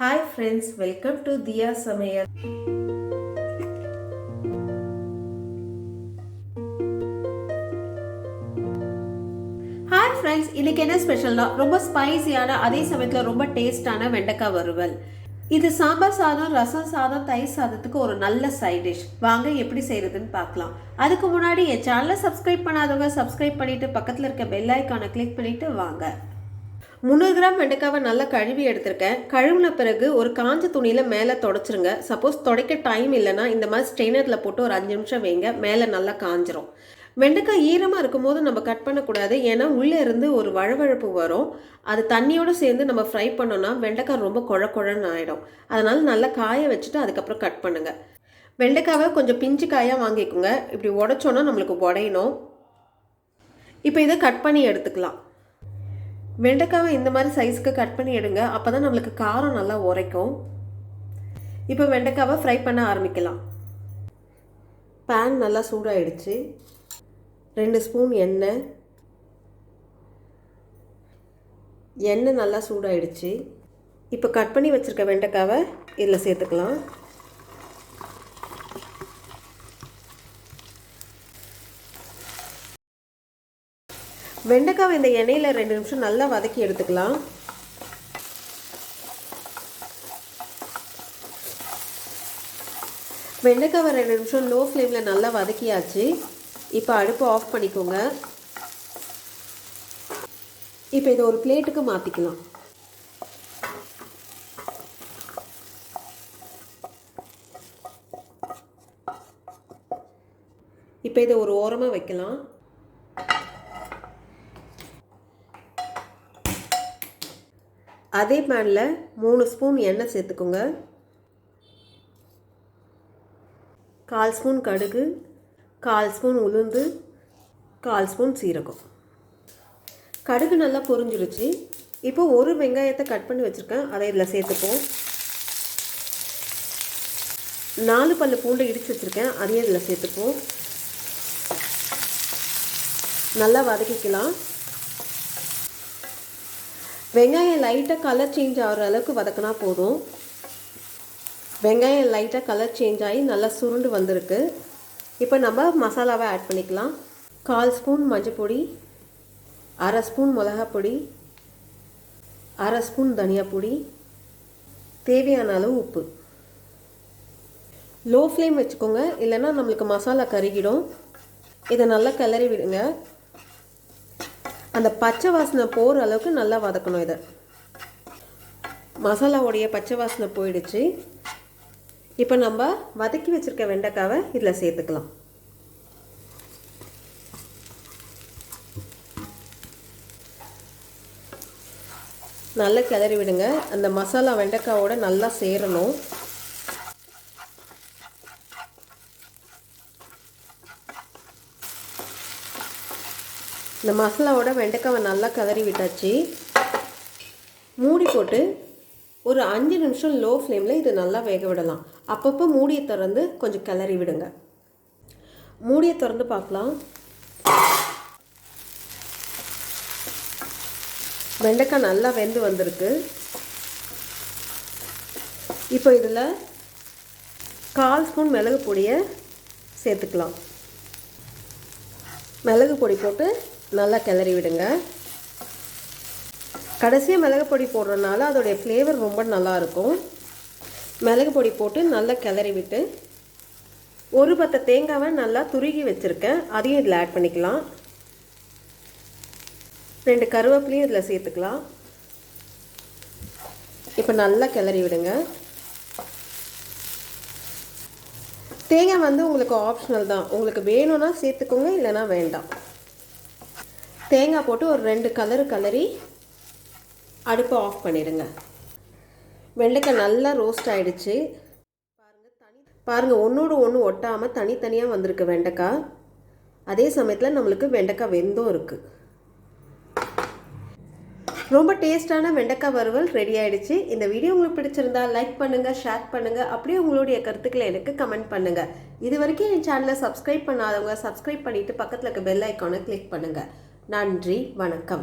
Hi friends, welcome to Diya Samayal. Hi friends, இன்னைக்கு என்ன ஸ்பெஷல்னா ரொம்ப ஸ்பைசியான அதே சமயத்தில் ரொம்ப டேஸ்டான வெண்டைக்காய் வறுவல். இது சாம்பார் சாதம், ரசம் சாதம், தயிர் சாதத்துக்கு ஒரு நல்ல சைட் டிஷ். வாங்க எப்படி செய்யறதுன்னு பார்க்கலாம். அதுக்கு முன்னாடி என் சேனலை சப்ஸ்கிரைப் பண்ணாதவங்க சப்ஸ்கிரைப் பண்ணிட்டு பக்கத்தில் இருக்க பெல் ஐக்கானை கிளிக் பண்ணிட்டு வாங்க. 300 கிராம் வெண்டைக்காவை நல்லா கழுவி எடுத்திருக்கேன். கழுவின பிறகு ஒரு காஞ்ச துணியில் மேலே தொடச்சிருங்க. சப்போஸ் துடைக்க டைம் இல்லைன்னா இந்த மாதிரி ஸ்ட்ரெயினரில் போட்டு ஒரு 5 நிமிஷம் வைங்க. மேலே நல்லா காஞ்சிரும். வெண்டைக்காய் ஈரமாக இருக்கும்போது நம்ம கட் பண்ணக்கூடாது. ஏன்னா உள்ளே இருந்து ஒரு வழவழப்பு வரும். அது தண்ணியோடு சேர்ந்து நம்ம ஃப்ரை பண்ணோன்னா வெண்டைக்காய் ரொம்ப குழன்னு ஆகிடும். அதனால் நல்லா காய வச்சுட்டு அதுக்கப்புறம் கட் பண்ணுங்கள். வெண்டைக்காவை கொஞ்சம் பிஞ்சு காயாக வாங்கிக்கோங்க. இப்படி உடைச்சோன்னா நம்மளுக்கு உடையணும். இப்போ இதை கட் பண்ணி எடுத்துக்கலாம். வெண்டைக்காவை இந்த மாதிரி சைஸுக்கு கட் பண்ணி எடுங்க. அப்போ தான் நம்மளுக்கு காரம் நல்லா உரைக்கும். இப்போ வெண்டைக்காவை ஃப்ரை பண்ண ஆரம்பிக்கலாம். பேன் நல்லா சூடாகிடுச்சு. 2 ஸ்பூன் எண்ணெய் நல்லா சூடாகிடுச்சு. இப்போ கட் பண்ணி வச்சுருக்க வெண்டைக்காவை இதில் சேர்த்துக்கலாம். வெண்டைக்காவை இந்த எண்ணெயில் 2 நிமிஷம் நல்லா வதக்கி எடுத்துக்கலாம். வெண்டைக்காவை 2 நிமிஷம் லோ ஃப்ளேமில் நல்லா வதக்கியாச்சு. இப்போ அடுப்பை ஆஃப் பண்ணிக்கோங்க. இப்போ இதை ஒரு பிளேட்டுக்கு மாற்றிக்கலாம். இப்போ இதை ஒரு ஓரமாக வைக்கலாம். அதே பேனில் 3 ஸ்பூன் எண்ணெய் சேர்த்துக்கோங்க. 1/4 ஸ்பூன் கடுகு, 1/4 ஸ்பூன் உளுந்து, 1/4 ஸ்பூன் சீரகம். கடுகு நல்லா பொரிஞ்சிருச்சு. இப்போ ஒரு வெங்காயத்தை கட் பண்ணி வச்சுருக்கேன். அதை இதில் சேர்த்துப்போம். 4 பல்லு பூண்டை இடித்து வச்சுருக்கேன். அதையும் இதில் சேர்த்துப்போம். நல்லா வதக்கிக்கலாம். வெங்காயம் லைட்டாக கலர் சேஞ்ச் ஆகிற அளவுக்கு வதக்கினா போதும். வெங்காயம் லைட்டாக கலர் சேஞ்ச் ஆகி நல்லா சுருண்டு வந்திருக்கு. இப்போ நம்ம மசாலாவை ஆட் பண்ணிக்கலாம். 1/4 ஸ்பூன் மஞ்சள் பொடி, 1/2 ஸ்பூன் மிளகாய் பொடி, 1/2 ஸ்பூன் தனியா பொடி, தேவையான அளவு உப்பு. லோ ஃப்ளேம் வச்சுக்கோங்க, இல்லைன்னா நம்மளுக்கு மசாலா கருகிடும். இதை நல்லா கிளறி விடுங்க. அந்த பச்சை வாசனை போகிற அளவுக்கு நல்லா வதக்கணும். இதை மசாலாவுடைய பச்சை வாசனை போயிடுச்சு. இப்போ நம்ம வதக்கி வச்சுருக்க வெண்டைக்காவை இதில் சேர்த்துக்கலாம். நல்லா கிளறி விடுங்க. அந்த மசாலா வெண்டைக்காவோட நல்லா சேரணும். இந்த மசாலாவோட வெண்டைக்காவை நல்லா கிளறி விட்டாச்சு. மூடி போட்டு ஒரு 5 நிமிஷம் லோ ஃப்ளேமில் இது நல்லா வேக விடலாம். அப்பப்போ மூடியை திறந்து கொஞ்சம் கிளறி விடுங்க. மூடியை திறந்து பார்க்கலாம். வெண்டைக்காய் நல்லா வெந்து வந்திருக்கு. இப்போ இதில் 1/4 ஸ்பூன் மிளகு பொடியை சேர்த்துக்கலாம். மிளகு பொடி போட்டு நல்லா கிளறி விடுங்க. கடைசியாக மிளகு பொடி போடுறதுனால அதோடைய ஃப்ளேவர் ரொம்ப நல்லாயிருக்கும். மிளகு பொடி போட்டு நல்லா கிளறி விட்டு ஒரு பத்த தேங்காவை நல்லா துருகி வச்சுருக்கேன். அதையும் இதில் ஆட் பண்ணிக்கலாம். 2 கருவேப்பிலையும் இதில் சேர்த்துக்கலாம். இப்போ நல்லா கிளறி விடுங்க. தேங்காய் உங்களுக்கு ஆப்ஷனல் தான். உங்களுக்கு வேணும்னா சேர்த்துக்கோங்க, இல்லைனா வேண்டாம். தேங்காய் போட்டு ஒரு 2 கலரி அடுப்பை ஆஃப் பண்ணிடுங்க. வெண்டைக்காய் நல்லா ரோஸ்ட் ஆகிடுச்சு. பாருங்கள், ஒன்றோடு ஒன்று ஒட்டாமல் தனித்தனியாக வந்திருக்கு வெண்டைக்காய். அதே சமயத்தில் நம்மளுக்கு வெண்டைக்காய் வெந்தும் இருக்குது. ரொம்ப டேஸ்டான வெண்டைக்காய் வறுவல் ரெடி ஆகிடுச்சு. இந்த வீடியோ உங்களுக்கு பிடிச்சிருந்தா லைக் பண்ணுங்கள், ஷேர் பண்ணுங்கள். அப்படியே உங்களுடைய கருத்துக்களை எனக்கு கமெண்ட் பண்ணுங்கள். இது வரைக்கும் என் சேனலை சப்ஸ்கிரைப் பண்ணாதவங்க சப்ஸ்கிரைப் பண்ணிவிட்டு பக்கத்தில் இருக்க பெல் ஐக்கானை கிளிக் பண்ணுங்கள். நன்றி, வணக்கம்.